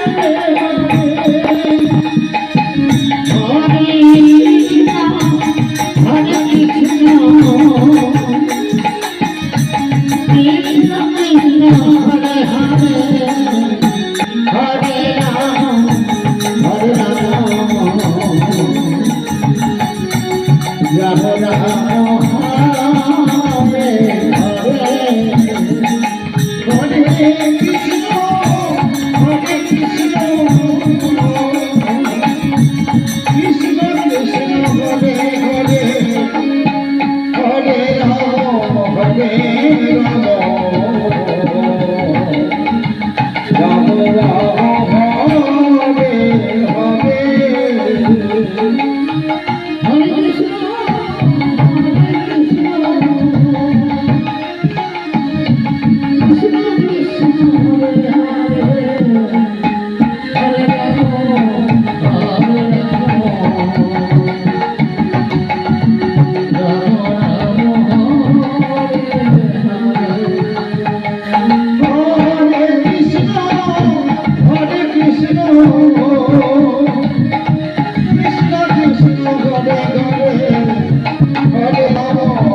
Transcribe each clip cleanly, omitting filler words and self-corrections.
Krishna Krishna Hare Hare Hare Rama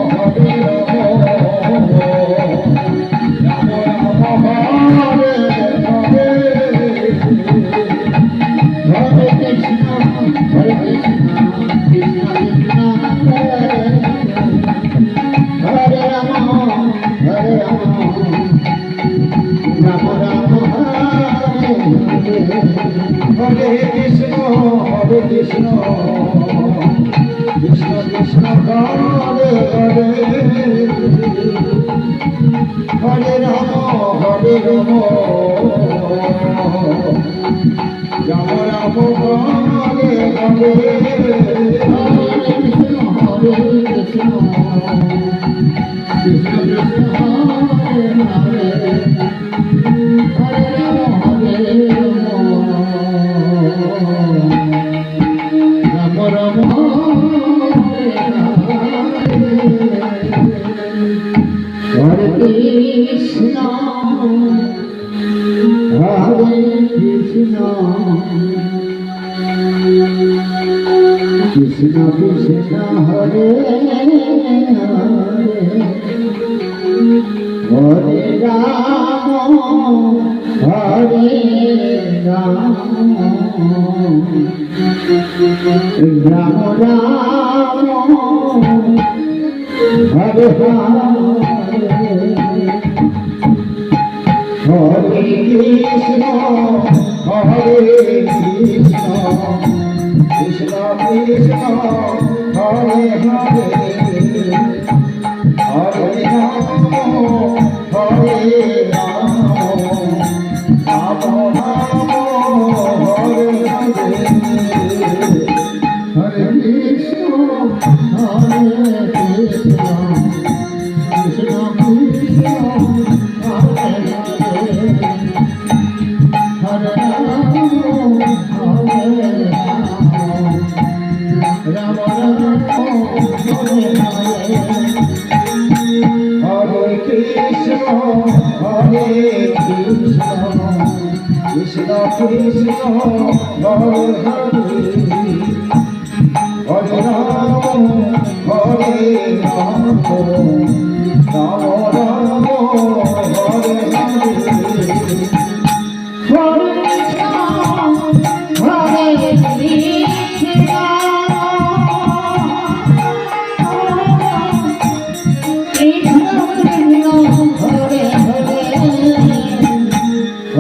Rama Rama Hare Hare Hare Krishna Hare Krishna Krishna Krishna Hare Hare Hare Rama Hare Rama Rama Rama Hare Hare Hare Krishna Hare Krishna Krishna Krishna Hare Hare Hare Rama Hare Rama Hare Krishna Hare Krishna Krishna Krishna Hare Hare Hare Rama Hare Rama Rama Rama Hare Hare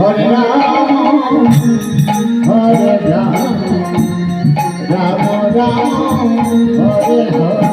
Hare Rama Hare Rama Rama Rama Hare Hare